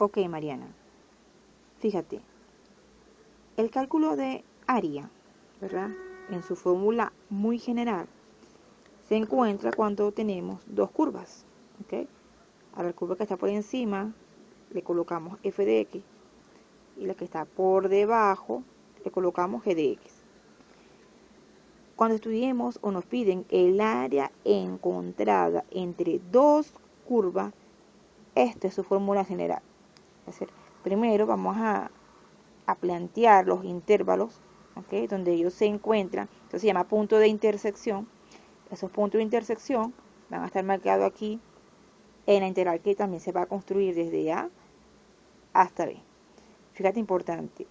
Ok, Mariana, fíjate, el cálculo de área, ¿verdad? En su fórmula muy general, se encuentra cuando tenemos dos curvas, ¿ok? A la curva que está por encima le colocamos f de x y la que está por debajo le colocamos g de x. Cuando estudiemos o nos piden el área encontrada entre dos curvas, esta es su fórmula general. Es decir, primero vamos a plantear los intervalos, ¿okay? Donde ellos se encuentran. Entonces se llama punto de intersección. Esos puntos de intersección van a estar marcados aquí en la integral que también se va a construir desde A hasta B. Fíjate, importante.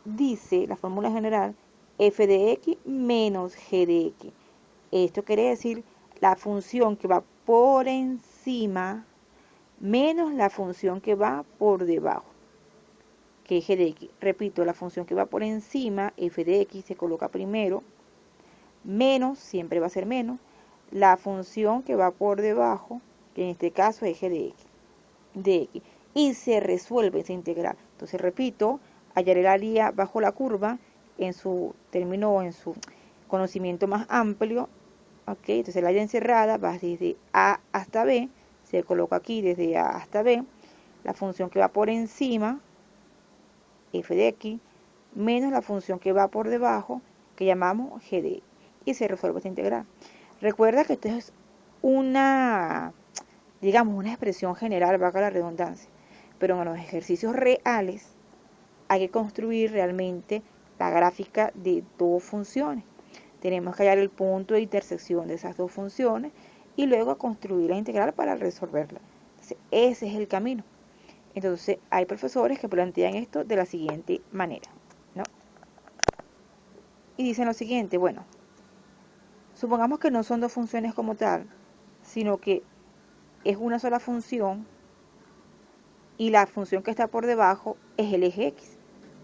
Dice la fórmula general f de x menos g de x. Esto quiere decir la función que va por encima menos la función que va por debajo, que es g de x. Repito, la función que va por encima, f de x, se coloca primero, menos, siempre va a ser menos, la función que va por debajo, que en este caso es g de x, y se resuelve esa integral. Entonces, repito, hallar el área bajo la curva en su término, en su conocimiento más amplio, ¿ok? Entonces, el área encerrada va desde A hasta B, se coloca aquí desde A hasta B, la función que va por encima, f de x, menos la función que va por debajo, que llamamos g de x, y se resuelve esta integral. Recuerda que esto es una, digamos, una expresión general, valga la redundancia, pero en los ejercicios reales hay que construir realmente la gráfica de dos funciones. Tenemos que hallar el punto de intersección de esas dos funciones y luego construir la integral para resolverla. Entonces, ese es el camino. Entonces, hay profesores que plantean esto de la siguiente manera, ¿no? Y dicen lo siguiente, bueno, supongamos que no son dos funciones como tal, sino que es una sola función y la función que está por debajo es el eje x,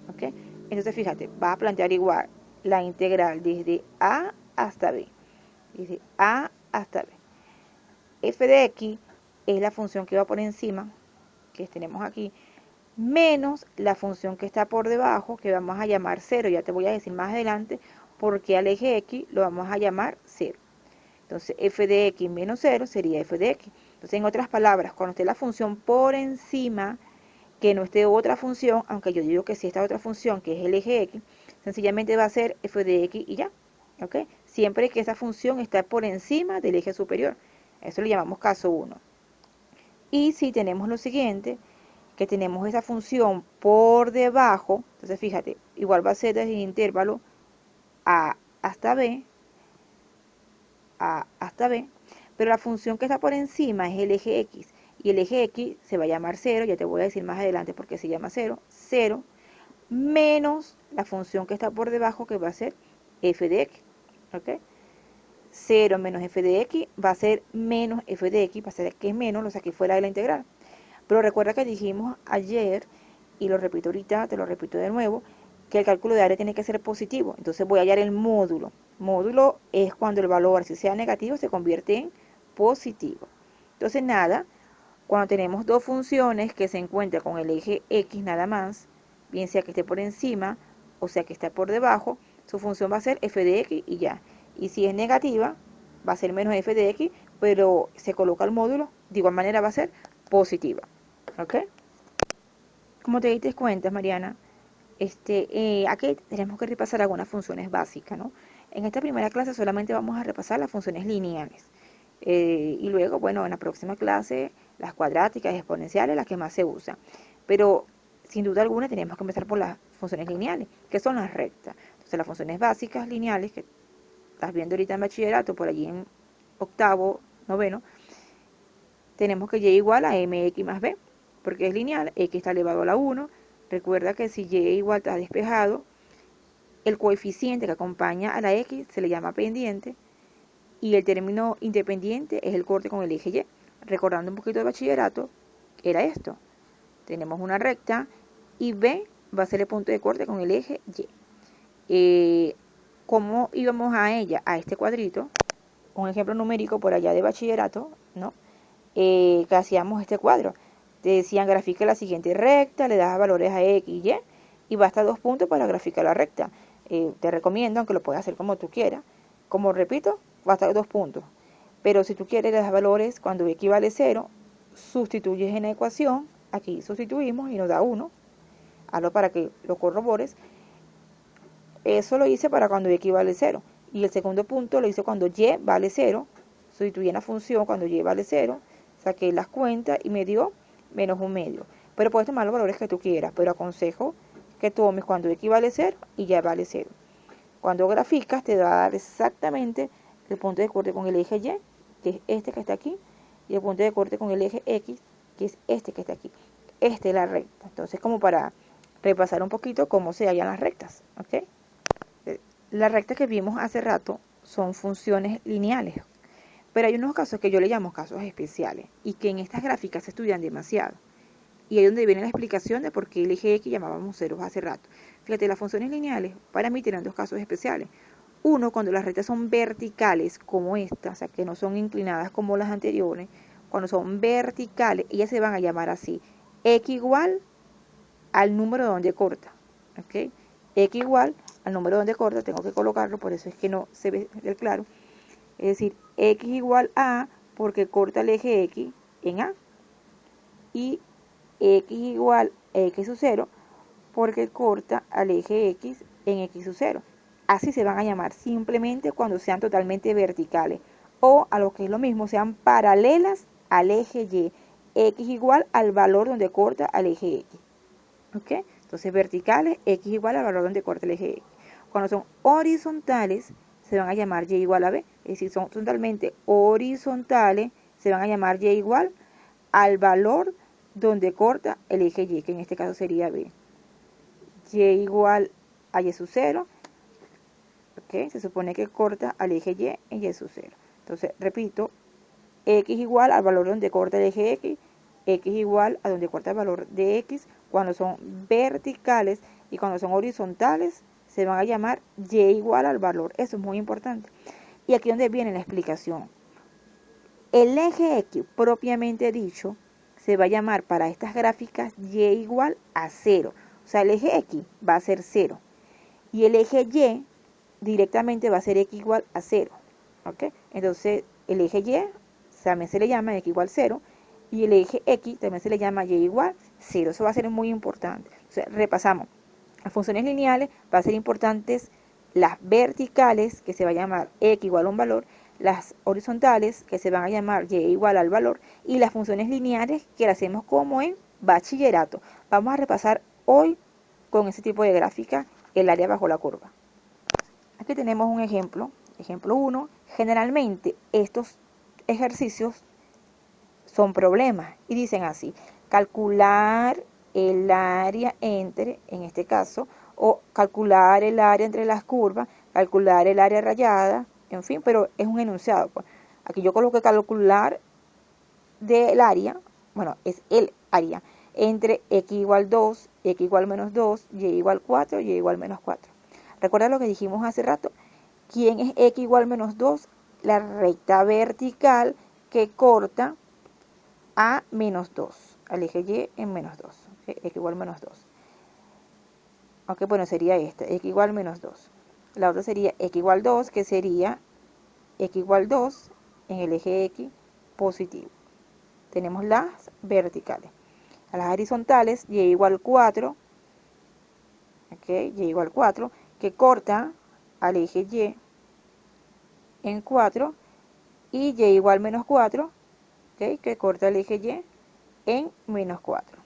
¿ok? Entonces, fíjate, vas a plantear igual la integral desde A hasta B, desde A hasta B. F de x es la función que va por encima, que tenemos aquí, menos la función que está por debajo, que vamos a llamar 0. Ya te voy a decir más adelante porque al eje x lo vamos a llamar 0. Entonces, f de x menos 0 sería f de x. Entonces, en otras palabras, cuando esté la función por encima, que no esté otra función, aunque yo digo que sí está otra función, que es el eje x, sencillamente va a ser f de x y ya, ¿ok? Siempre que esa función está por encima del eje superior. Eso le llamamos caso 1. Y si tenemos lo siguiente, que tenemos esa función por debajo, entonces fíjate, igual va a ser desde el intervalo A hasta B, pero la función que está por encima es el eje x, y el eje x se va a llamar 0, ya te voy a decir más adelante por qué se llama 0, 0, menos la función que está por debajo, que va a ser f de x, ¿ok? 0 menos f de x va a ser menos f de x, va a ser que es menos, lo saqué fuera de la integral. Pero recuerda que dijimos ayer, y lo repito ahorita, te lo repito de nuevo, que el cálculo de área tiene que ser positivo. Entonces voy a hallar el módulo. Módulo es cuando el valor, si sea negativo, se convierte en positivo. Entonces nada, cuando tenemos dos funciones que se encuentran con el eje x nada más, bien sea que esté por encima o sea que esté por debajo, su función va a ser f de x y ya. Y si es negativa, va a ser menos f de x, pero se coloca el módulo, de igual manera va a ser positiva. ¿Ok? Como te diste cuenta, Mariana, aquí tenemos que repasar algunas funciones básicas, ¿no? En esta primera clase solamente vamos a repasar las funciones lineales. Y luego, bueno, en la próxima clase, las cuadráticas y exponenciales, las que más se usan. Pero, sin duda alguna, tenemos que empezar por las funciones lineales, que son las rectas. Entonces, las funciones básicas lineales, que estás viendo ahorita en bachillerato, por allí en octavo, noveno, tenemos que y igual a mx más b, porque es lineal, x está elevado a la 1. Recuerda que si y igual está despejado, el coeficiente que acompaña a la x se le llama pendiente, y el término independiente es el corte con el eje y. Recordando un poquito de bachillerato, era esto. Tenemos una recta y b va a ser el punto de corte con el eje y. ¿Cómo íbamos a ella? A este cuadrito, un ejemplo numérico por allá de bachillerato, ¿no? Que hacíamos este cuadro. Te decían grafica la siguiente recta, le das valores a X y Y basta 2 puntos para graficar la recta. Te recomiendo, aunque lo puedas hacer como tú quieras, como repito, basta 2 puntos. Pero si tú quieres, le das valores cuando X vale 0, sustituyes en la ecuación, aquí sustituimos y nos da 1, hazlo para que lo corrobores. Eso lo hice para cuando X vale 0. Y el segundo punto lo hice cuando Y vale 0, sustituí en la función cuando Y vale 0, saqué las cuentas y me dio menos 1/2. Pero puedes tomar los valores que tú quieras, pero aconsejo que tomes cuando X vale 0 y Y vale 0. Cuando graficas te va a dar exactamente el punto de corte con el eje Y, que es este que está aquí, y el punto de corte con el eje X, que es este que está aquí. Esta es la recta. Entonces, como para repasar un poquito cómo se hallan las rectas, ¿ok? Las rectas que vimos hace rato son funciones lineales, pero hay unos casos que yo le llamo casos especiales y que en estas gráficas se estudian demasiado. Y ahí es donde viene la explicación de por qué el eje X llamábamos ceros hace rato. Fíjate, las funciones lineales para mí tienen 2 casos especiales. Uno, cuando las rectas son verticales como esta, o sea, que no son inclinadas como las anteriores. Cuando son verticales, ellas se van a llamar así. X igual al número donde corta. ¿Ok? X igual al número donde corta, tengo que colocarlo, por eso es que no se ve del claro. Es decir, X igual a, porque corta el eje X en A. Y X igual a X sub 0, porque corta al eje X en X sub 0. Así se van a llamar simplemente cuando sean totalmente verticales. O a lo que es lo mismo, sean paralelas al eje Y. X igual al valor donde corta al eje X. ¿Ok? Entonces verticales, X igual al valor donde corta el eje X. Cuando son horizontales, se van a llamar Y igual a B. Es decir, son totalmente horizontales, se van a llamar Y igual al valor donde corta el eje Y, que en este caso sería B. Y igual a Y sub 0, ¿ok? Se supone que corta al eje Y en Y sub 0. Entonces, repito, X igual al valor donde corta el eje X, X igual a donde corta el valor de X, cuando son verticales, y cuando son horizontales se van a llamar Y igual al valor. Eso es muy importante. Y aquí es donde viene la explicación. El eje X propiamente dicho se va a llamar para estas gráficas Y igual a 0. O sea, el eje X va a ser 0. Y el eje Y directamente va a ser X igual a 0. ¿Ok? Entonces, el eje Y también se le llama X igual 0. Y el eje X también se le llama Y igual 0. Eso va a ser muy importante. O sea, repasamos. Las funciones lineales va a ser importantes las verticales, que se va a llamar X igual a un valor, las horizontales, que se van a llamar Y igual al valor, y las funciones lineales, que las hacemos como en bachillerato. Vamos a repasar hoy con ese tipo de gráfica el área bajo la curva. Aquí tenemos un ejemplo, ejemplo 1. Generalmente estos ejercicios son problemas y dicen así: calcular el área entre, en este caso, o calcular el área entre las curvas, calcular el área rayada, en fin, pero es un enunciado. Pues. Aquí yo coloqué calcular del área, bueno, es el área, entre X igual 2, X igual menos 2, Y igual 4, Y igual menos 4. Recuerda lo que dijimos hace rato. ¿Quién es X igual menos 2? La recta vertical que corta a menos 2, al eje Y en menos 2, ¿okay? X igual menos 2. Aunque bueno, sería esta, X igual menos 2. La otra sería X igual 2, que sería X igual 2 en el eje X positivo. Tenemos las verticales. A las horizontales, Y igual 4, ¿okay? Y igual 4, que corta al eje Y en 4, y Y igual menos 4, ¿okay? Que corta el eje Y en menos 4.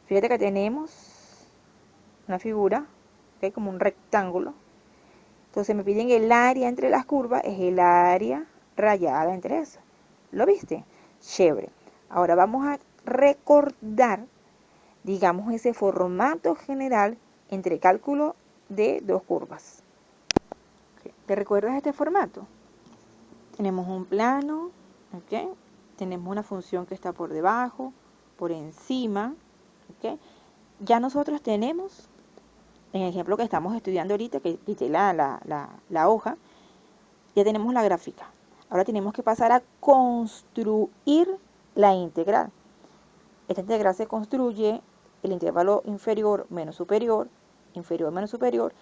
Fíjate que tenemos una figura, ¿okay? Como un rectángulo. Entonces me piden el área entre las curvas, es el área rayada entre esas. ¿Lo viste? Chévere. Ahora vamos a recordar, digamos, ese formato general entre cálculo de 2 curvas. ¿Te recuerdas este formato? Tenemos un plano, ¿okay? Tenemos una función que está por debajo, por encima, ¿okay? Ya nosotros tenemos, en el ejemplo que estamos estudiando ahorita, que quité la hoja, ya tenemos la gráfica. Ahora tenemos que pasar a construir la integral. Esta integral se construye el intervalo inferior menos superior, inferior menos superior,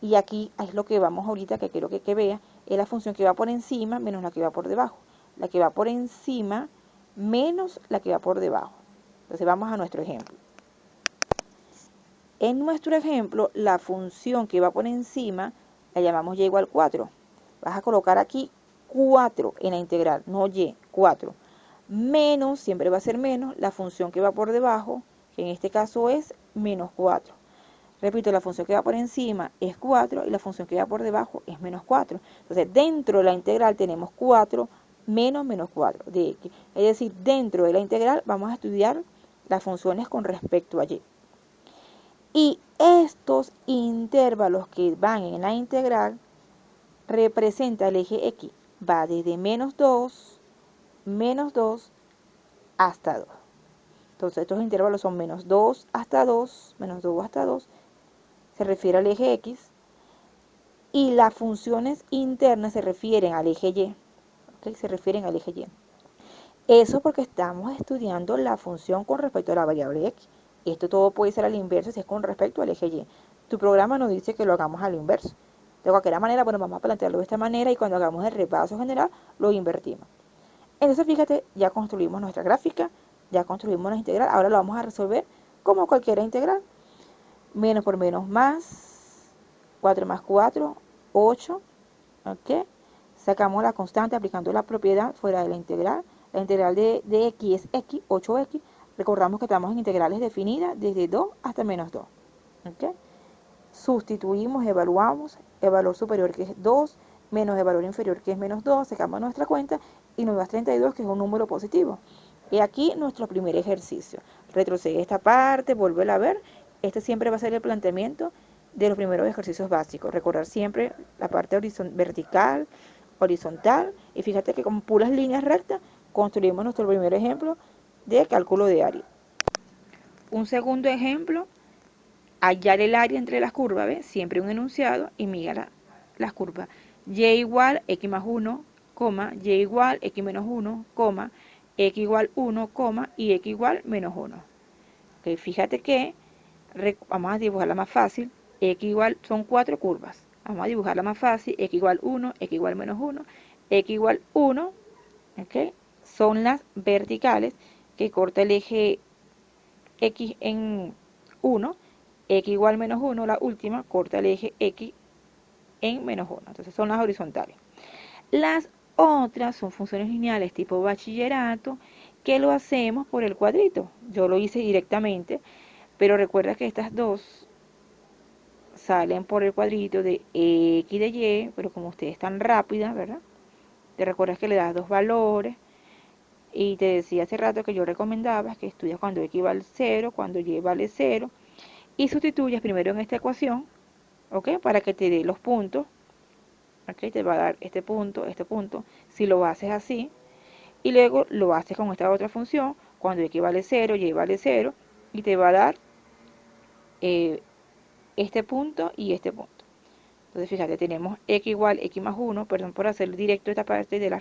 y aquí es lo que vamos ahorita, que quiero que vea, es la función que va por encima menos la que va por debajo. La que va por encima menos la que va por debajo. Entonces vamos a nuestro ejemplo. En nuestro ejemplo, la función que va por encima la llamamos y igual 4. Vas a colocar aquí 4 en la integral, no y, 4. Menos, siempre va a ser menos, la función que va por debajo, que en este caso es menos 4. Repito, la función que va por encima es 4 y la función que va por debajo es menos 4. Entonces, dentro de la integral tenemos 4 menos menos 4 de x. Es decir, dentro de la integral vamos a estudiar las funciones con respecto a y. Y estos intervalos que van en la integral representa el eje x. Va desde menos 2 hasta 2. Entonces, estos intervalos son menos 2 hasta 2, menos 2 hasta 2. Se refiere al eje x. Y las funciones internas se refieren al eje y. ¿Okay? Se refieren al eje y. Eso porque estamos estudiando la función con respecto a la variable x. Esto todo puede ser al inverso si es con respecto al eje y. Tu programa nos dice que lo hagamos al inverso. De cualquier manera, bueno, vamos a plantearlo de esta manera y cuando hagamos el repaso general, lo invertimos. Entonces, fíjate, ya construimos nuestra gráfica, ya construimos la integral. Ahora lo vamos a resolver como cualquier integral. Menos por menos más, 4 más 4, 8. ¿Ok? Sacamos la constante aplicando la propiedad fuera de la integral. La integral de x es x, 8x. Recordamos que estamos en integrales definidas desde 2 hasta menos 2. ¿Ok? Sustituimos, evaluamos el valor superior que es 2 menos el valor inferior que es menos 2. Sacamos nuestra cuenta y nos da 32 que es un número positivo. Y aquí nuestro primer ejercicio. Retrocede esta parte, vuelve a ver. Este siempre va a ser el planteamiento de los primeros ejercicios básicos. Recordar siempre la parte vertical, horizontal. Y fíjate que con puras líneas rectas construimos nuestro primer ejemplo de cálculo de área. Un segundo ejemplo, hallar el área entre las curvas, ¿ves? Siempre un enunciado y mira las curvas. Y igual x más 1, y igual x menos 1, x igual 1, y x igual menos 1. Okay, fíjate que vamos a dibujarla más fácil. X igual, son 4 curvas. Vamos a dibujarla más fácil. X igual 1, x igual menos 1, x igual 1. ¿Okay? Son las verticales que corta el eje x en 1. X igual menos 1, la última, corta el eje x en menos 1. Entonces son las horizontales. Las otras son funciones lineales tipo bachillerato, que lo hacemos por el cuadrito. Yo lo hice directamente, pero recuerda que estas dos salen por el cuadrito de x de y, pero como ustedes están rápidas, ¿verdad? Te recuerdas que le das dos valores. Y te decía hace rato que yo recomendaba que estudias cuando x vale 0, cuando y vale 0. Y sustituyes primero en esta ecuación, ¿ok? Para que te dé los puntos. ¿Ok? Te va a dar este punto, si lo haces así. Y luego lo haces con esta otra función, cuando x vale 0, y vale 0. Y te va a dar este punto y este punto. Entonces, fíjate, tenemos x igual x más 1, perdón por hacer directo esta parte de la